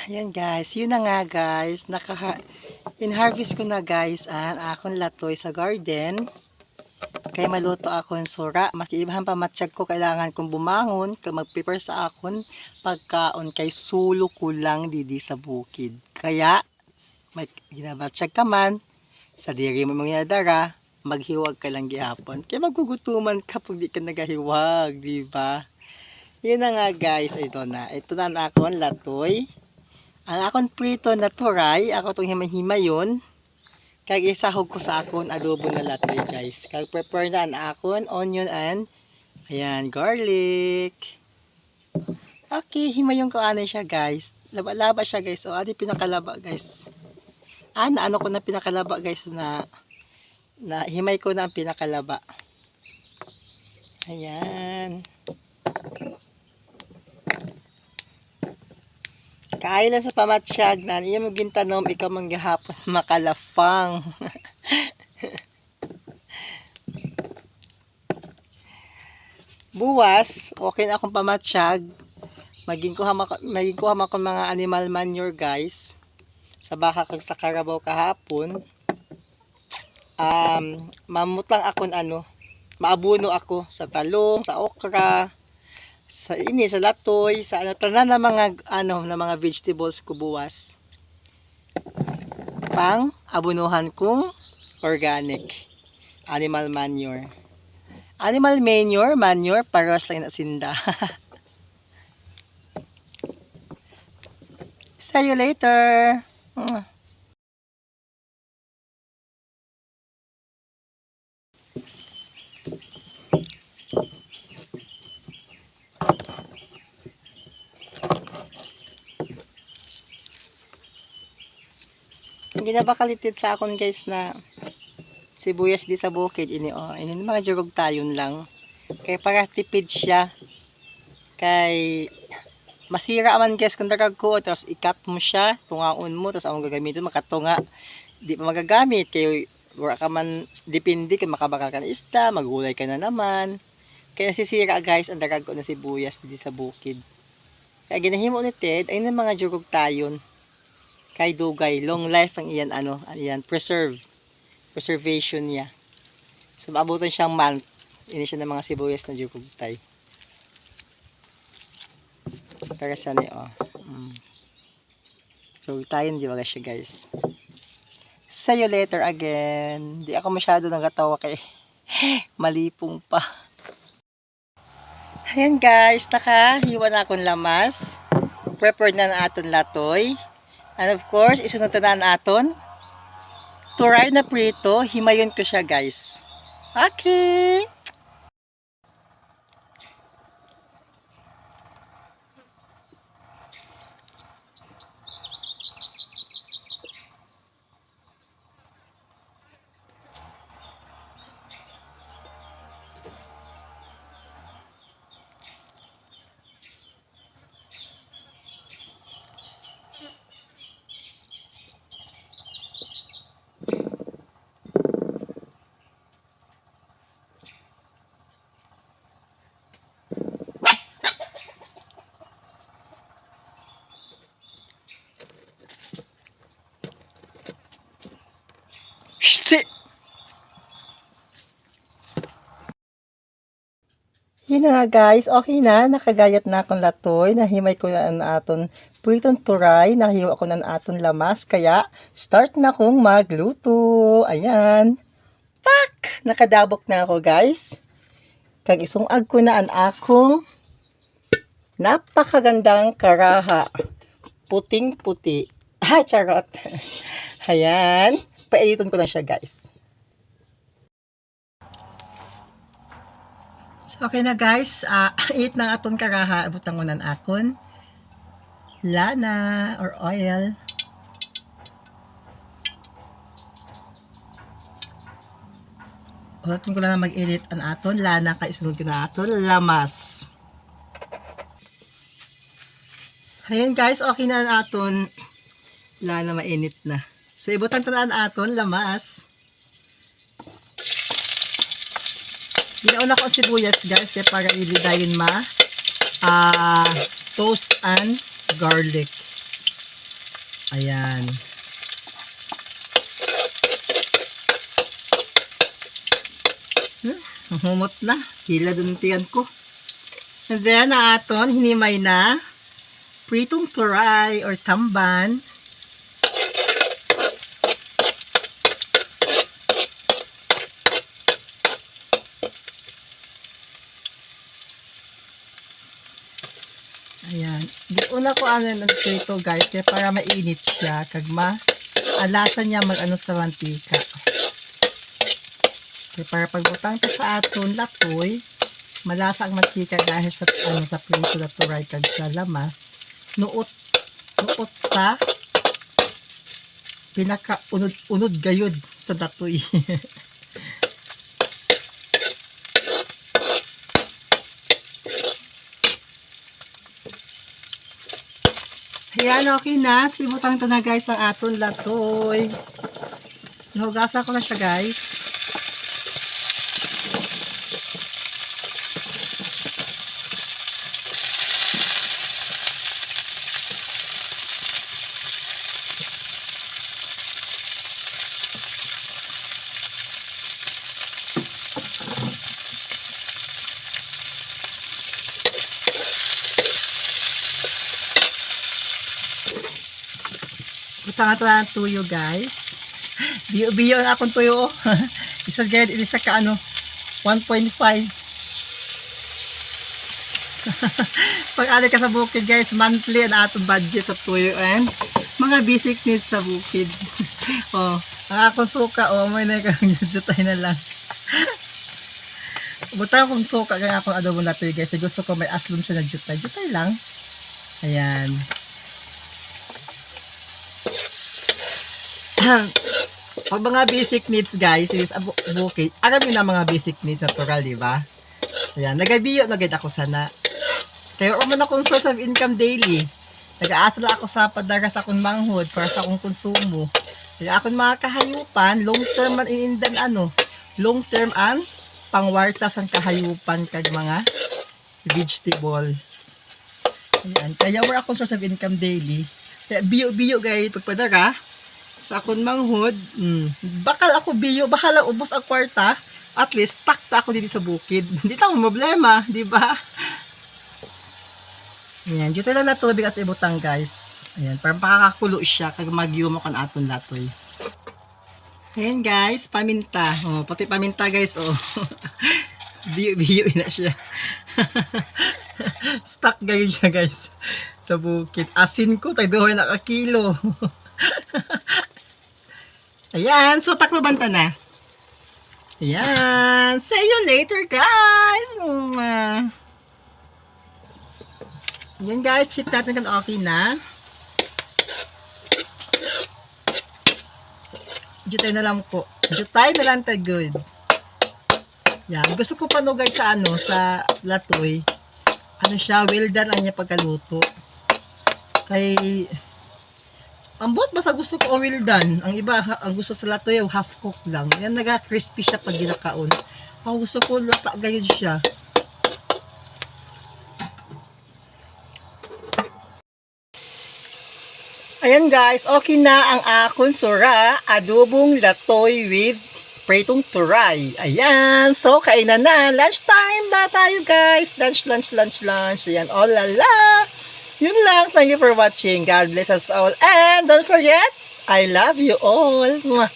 Ayan guys, yun na nga guys, in-harvest ko na guys ang akong latoy sa garden. Kaya maluto akong sura. Mas ibahan pa matsyag ko, kailangan kong bumangon, mag-prepare sa akon pagkaon kay sulo ko lang didi sa bukid. Kaya, may ginabatsyag ka man, sa diri mo mga dara, maghiwag ka lang gihapon. Kaya magugutuman ka pag di ka nagahiwag, di ba? Yun na nga guys, ito na. Ito na ang akong latoy. Ang akong prito na turay, ako itong himay-himayon. Kag isahog ko sa akon adobo na latoy guys. Kag prepare na ang akon onion and ayan, garlic. Okay, himayon ko ano siya guys. Laba-laba siya guys. O adi pinakalaba guys. Ano ko na pinakalaba guys na himay ko na ang pinakalaba. Ayan. Kain lang sa pamatsyag na iya mo gintanom ikaw manggahapon makalafang. Buwas, okay na akong pamatsyag. Maging kuha ko mga animal manure guys. Sa baka kag sa karabaw kahapon. Mamutlang akon maabuno ako sa talong, sa okra, sa latoy, sa tanan na mga vegetables ko buwas. Pang abunuhan kong organic animal manure. Animal manure paras lang na sinda. See you later. Ginabakalitid sa akon guys na sibuyas di sa bukid ini mga jurog tayon lang. Kay para tipid siya. Kay masira man guys kung darag ko tapos ikat mo siya, tungaon mo tapos among gagamitin makatunga. Di pa magagamit kay wala ka man depende kung makabakal ka ng isda, magulay ka na naman. Kaya nasisira guys ang darag ko na sibuyas di sa bukid. Kaya ginahimo ni Ted ay ng mga jurog tayon. Kay dugay, long life ang iyan preservation niya. So maabutan siyang month, ini siya ng mga sibuyas na jugugtay. Para sa ni jugugtayin di ba siya guys. See you later again. Di ako masyado nagatawa kay malipong pa. Ayan guys, nakahiwa na akong lamas. Prepared na na aton latoy. And of course, isunod na aton. Turay na prito, himayon ko siya guys. Okay. Shit! Yun na guys, okay na, nakagayat na akong latoy, nahimay ko na aton pritong turay, nahiwa ko na aton lamas, kaya start na akong magluto. Ayan. Pak! Nakadabok na ako guys. Kag isungag ko na ang akong napakagandang karaha. Puting-puti. Charot. Ayan. Painiton ko na siya guys. So, okay na guys. Eat na aton karaha. Butang ko ng akon lana or oil. Ulitin ko na mag-init ang aton lana. Kaya isunod ko na aton lamas. Ayan guys. Okay na ang aton lana, mainit na. So, ibutan ko na ang aton lamas. Ginauna ko ang sibuyas guys kaya para ilidayin toast and garlic. Ayan. Humot na. Hila dun tiyan ko. And then, aton, hinimay na pritong turay or tamban. Ayan. Una ko ano ito guys, kaya para mainit siya. Kag alasan niya mag-ano sa mantika. Kaya para pagbutang ito sa aton latoy, malasa ang mantika dahil sa sa prito na turay kag sa lamas. Nuot sa pinaka unod gayud sa datoy. Ayan, okay na. Sibutang ito na guys ang aton latoy. Nahugasan ko na siya guys. Butang ito na tuyo guys. Biyo na akong tuyo. Isa ganyan, ini siya ka 1.5. Pag ali ka sa bukid guys, monthly ang atong budget sa tuyo and mga basic needs sa bukid. Oh, ang akong suka, may nagkakajutay na lang. Butang akong suka, kaya akong adobo na tuyo guys. Gusto ko may aslum siya na jutay. Jutay lang. Ayan. Pag mga basic needs guys is bukid. Alam niyo na mga basic needs natural, di ba? Ayan, nagabiyo na gid ako sana. Kaya man akong source of income daily. Nag-aasal ako sa padara sa akong manghod para sa akong konsumo. Kaya akong mga kahayupan, long term man inindan long term ang pangwartas ang kahayupan kag mga vegetables. Ayan, kaya wala akong source of income daily. Kaya biyo guys pagpadara sa akong manghod, bakal ako biyo, bahala ubos ang kwarta, at least stuck ta ako dito sa bukid. Hindi ta mo problema, di ba? Ayan, dito lang na tubig at ibutang guys. Ayan, para makakakulo siya kag magyo mo kan aton latoy. Ayan guys, paminta. Oh, pati paminta guys, oh. Biyo na siya. Stuck gayon siya guys sa bukid. Asin ko tagduhay na ka kilo. Ayan, so taklobanta na. Ayan, see you later guys. Ayan guys, check natin kung okay na. Jutay na lang po. Jutay na lang good. Yan, gusto ko pa guys sa sa latoy. Siya, well done ang niya pagkaluto. Kay ambot basta gusto ko well done. Ang iba, ang gusto sa latoy, half cook lang. Yan, naga-crispy siya pag ginakaon. Ako gusto ko lata gayon siya. Ayan guys, okay na ang akong sura, adobong latoy with pritong turay. Ayan, so kainan na. Lunchtime na tayo guys. Lunch. Ayan, oh lala. Yun lang. Thank you for watching. God bless us all. And don't forget, I love you all. Mwah.